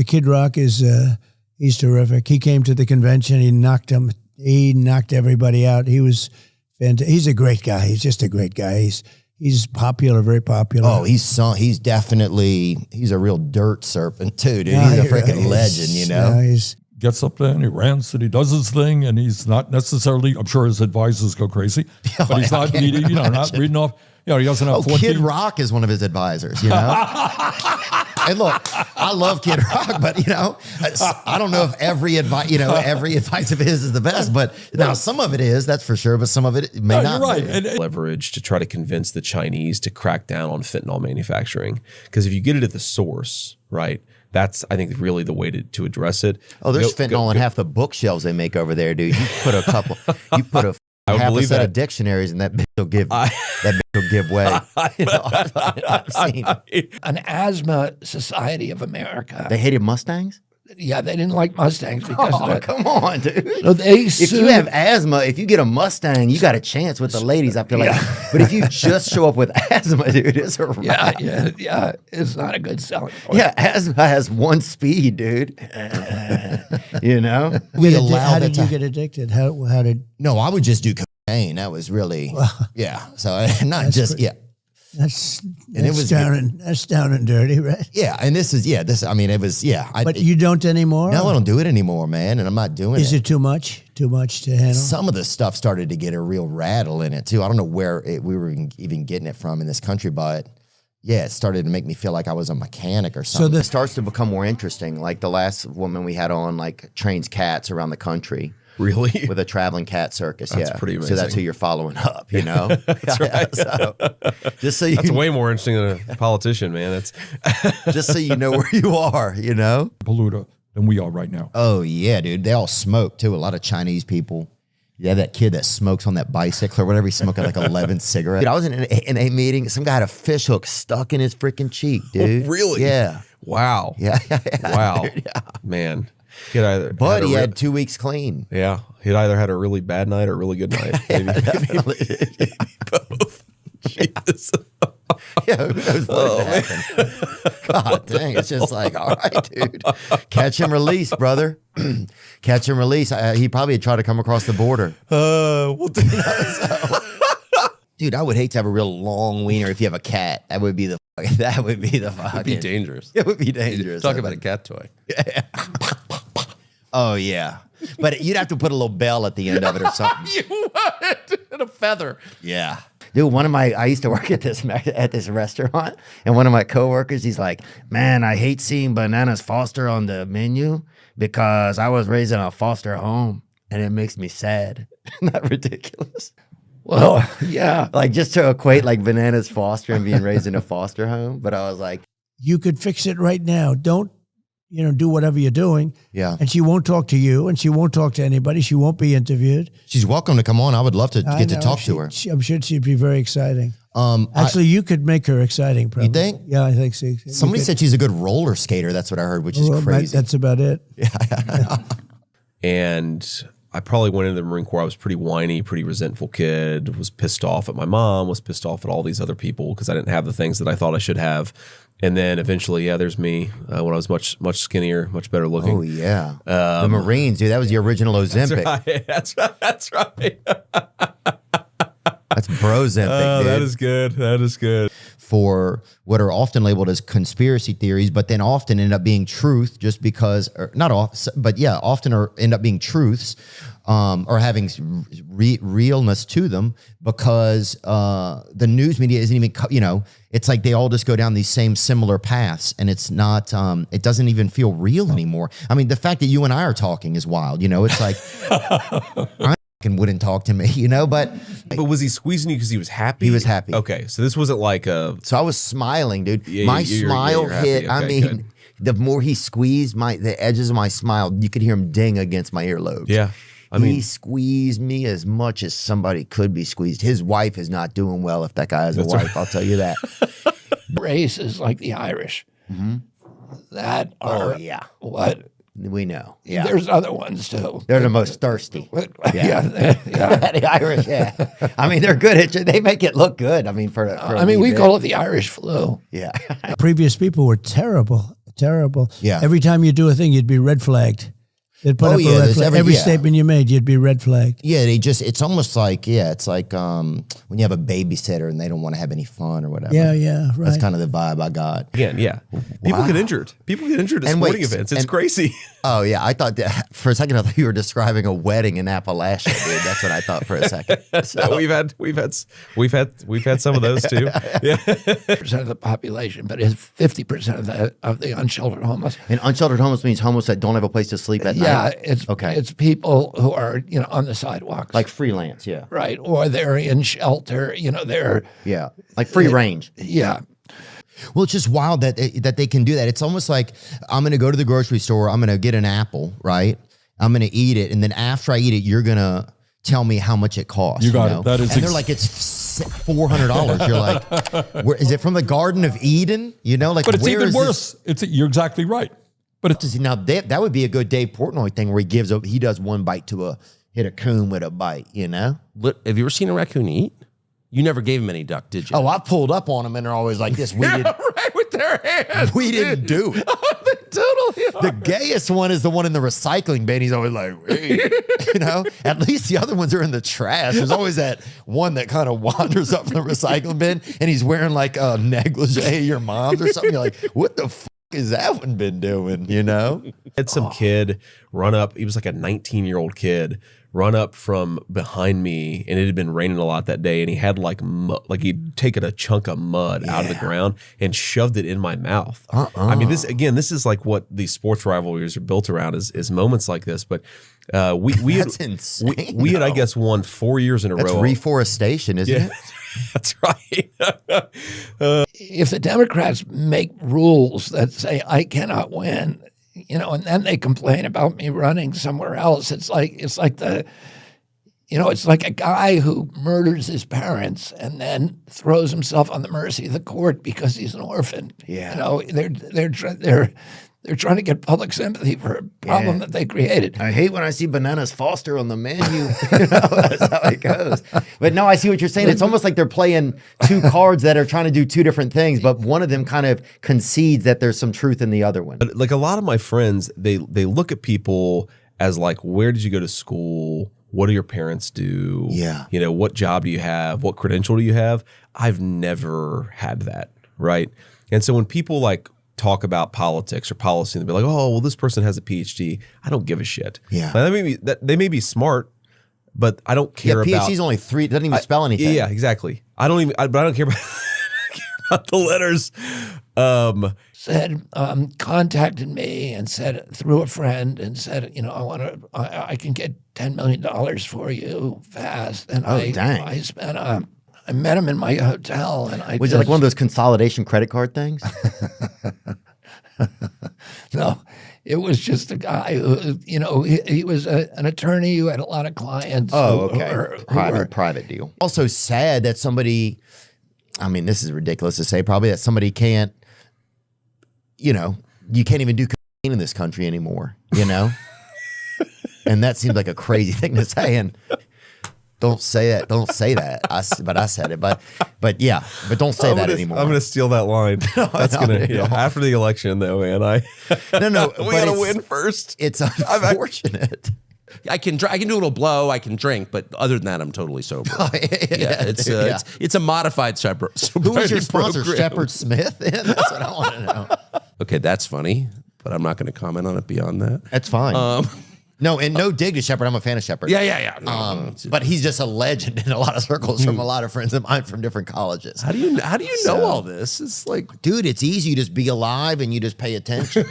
Kid Rock is he's terrific. He came to the convention. He knocked everybody out. He was fantastic. He's a great guy. He's just a great guy. He's popular, very popular. Oh, he's definitely a real dirt serpent too, dude. He's a freaking legend, you know. He's gets up there and he rants and he does his thing, and he's not necessarily, I'm sure his advisors go crazy, but he's not reading, not reading off. He doesn't have 14. Kid Rock is one of his advisors, you know? And look, I love Kid Rock, but, I don't know if every advice of his is the best, but now some of it is, that's for sure, but some of it may not. You're right. And leverage to try to convince the Chinese to crack down on fentanyl manufacturing. Because if you get it at the source, right, that's, I think, really the way to address it. Oh, there's fentanyl in half the bookshelves they make over there, dude. You put half a set of dictionaries, and that bitch will give way. I've seen an asthma society of America. They hated Mustangs. Yeah, they didn't like Mustangs because of that. Come on, dude. So if you have asthma, if you get a Mustang, you got a chance with the ladies, I feel like. But if you just show up with asthma, dude, it's a wrap. Yeah, it's not a good selling point. Yeah, asthma has one speed, dude. We allow how did you get addicted? How did? No, I would just do cocaine. That was really, So not just, That's down and dirty, right? Yeah, and it was, But you don't anymore? No, I don't do it anymore, man, and I'm not doing it. Is it too much? Too much to handle? Some of the stuff started to get a real rattle in it, too. I don't know where we were even getting it from in this country, but it started to make me feel like I was a mechanic or something. So it starts to become more interesting. Like the last woman we had on, trains cats around the country. Really? With a traveling cat circus, that's pretty amazing. So that's who you're following up, That's right. So, that's way more interesting than a politician, man. That's just so you know where you are, Polluter than we are right now. Oh, yeah, dude. They all smoke, too. A lot of Chinese people. Yeah, that kid that smokes on that bicycle or whatever, he's smoking 11 cigarettes. Dude, I was in a meeting. Some guy had a fish hook stuck in his freaking cheek, dude. Oh, really? Yeah. Wow. Yeah. Wow. Dude, yeah. Man. He had 2 weeks clean. Yeah. He'd either had a really bad night or a really good night. Maybe both. Jesus. Yeah, who knows what happened. God dang, it's just all right, dude. Catch and release, brother. Catch and release. He probably had tried to come across the border. Dude, I would hate to have a real long wiener if you have a cat. That would be the fucking. It'd be dangerous. It would be dangerous. Talk about a cat toy. Yeah. Oh, yeah. But you'd have to put a little bell at the end of it or something. You would. And a feather. Yeah. Dude, I used to work at this restaurant, and one of my coworkers, he's like, man, I hate seeing Bananas Foster on the menu because I was raised in a foster home, and it makes me sad. Isn't that ridiculous? Well, yeah. Just to equate Bananas Foster and being raised in a foster home. But I was like, you could fix it right now. Don't, do whatever you're doing. Yeah. And she won't talk to you, and she won't talk to anybody. She won't be interviewed. She's welcome to come on. I would love to get to talk to her. I'm sure she'd be very exciting. Actually, you could make her exciting, probably. You think? Yeah, I think so. Somebody said she's a good roller skater. That's what I heard, which is crazy. That's about it. Yeah. And I probably went into the Marine Corps. I was pretty whiny, pretty resentful kid, was pissed off at my mom, was pissed off at all these other people because I didn't have the things that I thought I should have. And then eventually, there's me when I was much skinnier, much better looking. Oh, yeah. The Marines, dude, that was the original Ozempic. That's right. That's Brozempic, dude. That is good. That is good. For what are often labeled as conspiracy theories, but then often end up being truth just because, often end up being truths or having realness to them because the news media isn't even, it's like they all just go down these same similar paths, and it's not, it doesn't even feel real anymore. I mean, the fact that you and I are talking is wild, it's like, I wouldn't talk to me, but was he squeezing you because he was happy? He was happy. Okay, so this wasn't like a. So I was smiling, dude. Yeah, my smile hit. Okay, good. The more he squeezed the edges of my smile, you could hear him ding against my earlobes. Yeah, he squeezed me as much as somebody could be squeezed. His wife is not doing well if that guy has a wife. Right. I'll tell you that. Race is like the Irish. Mm-hmm. That are what. We know. Yeah. There's other ones too. They're the most thirsty. Yeah. The Irish, yeah. I mean, they're good at it. They make it look good. I mean, we call it the Irish flu. Yeah. Previous people were terrible Terrible. Yeah. Every time you do a thing, you'd be red flagged. They'd put up a red there's flag. Every yeah. statement you made, you'd be red flagged. Yeah, it's almost like, it's like when you have a babysitter and they don't want to have any fun or whatever. Yeah, right. That's kind of the vibe I got. Again, yeah. People get injured. People get injured at And sporting wait, events. It's and- crazy. Oh yeah, I thought that for a second. I thought you were describing a wedding in Appalachia, dude. That's what I thought for a second. So, we've had some of those too. Yeah. percent of the population, but it's 50% of the unsheltered homeless. and unsheltered homeless means homeless that don't have a place to sleep at Yeah, night. it's people who are on the sidewalks, Like freelance, yeah, right, or they're in shelter. They're yeah, like free range. yeah. Well, it's just wild that they can do that. It's almost like I'm going to go to the grocery store. I'm going to get an apple, right? I'm going to eat it, and then after I eat it, you're going to tell me how much it costs. You got it. That is and they're like, it's $400. You're like, where is it from the Garden of Eden? Like, But it's where even is worse. You're exactly right. But this? Now that would be a good Dave Portnoy thing where he does one bite to hit a coon with a bite. Have you ever seen a raccoon eat? You never gave him any duck, did you? Oh, I pulled up on them and they're always like this. We didn't. right with their hands. We didn't do it. Totally. The gayest one is the one in the recycling bin. He's always like, hey. At least the other ones are in the trash. There's always that one that kind of wanders up from the recycling bin and he's wearing like a negligee of your mom's or something. You're like, what the fuck is that one been doing? Had some kid run up. He was like a 19-year-old kid run up from behind me, and it had been raining a lot that day, and he had like he'd taken a chunk of mud out of the ground and shoved it in my mouth. I mean, this is like what these sports rivalries are built around is moments like this. But we That's had, insane. we had, I guess, won 4 years in a That's row. reforestation, isn't it? That's right. If the Democrats make rules that say I cannot win, and then they complain about me running somewhere else, it's like it's like a guy who murders his parents and then throws himself on the mercy of the court because he's an orphan. Yeah. They're trying to get public sympathy for a problem that they created. I hate when I see Bananas Foster on the menu. That's how it goes. But no, I see what you're saying. It's almost like they're playing two cards that are trying to do two different things, but one of them kind of concedes that there's some truth in the other one. But like a lot of my friends, they look at people as like, where did you go to school? What do your parents do? Yeah. What job do you have? What credential do you have? I've never had that, right? And so when people like talk about politics or policy and they'll be like, oh, well, this person has a PhD. I don't give a shit. Yeah. Now, they may be smart, but I don't care about. PhD's only 3, doesn't even spell anything. Yeah, exactly. But I don't care about, about the letters. Contacted me and said through a friend and said, I can get $10 million for you fast. And dang. I met him in my hotel, and Was it like one of those consolidation credit card things? No, it was just a guy who, he was an attorney who had a lot of clients. Oh, who okay. were- Private deal. Also sad that somebody, I mean, this is ridiculous to say probably, that somebody can't, you can't even do cocaine in this country anymore, And that seems like a crazy thing to say. And don't say that. Don't say that. But I said it. But yeah. But don't say that anymore. I'm gonna steal that line. That's gonna after the election, though, man. No. We gotta win first. It's unfortunate. I can do a little blow. I can drink, but other than that, I'm totally sober. It's a modified sobriety Who was your sponsor? program. Shepard Smith? That's what I want to know. Okay, that's funny, but I'm not going to comment on it beyond that. That's fine. No, and no dig to Shepard. I'm a fan of Shepard. Yeah. No. But he's just a legend in a lot of circles from a lot of friends of mine from different colleges. How do you know all this? It's like, Dude, it's easy. You just be alive and you just pay attention.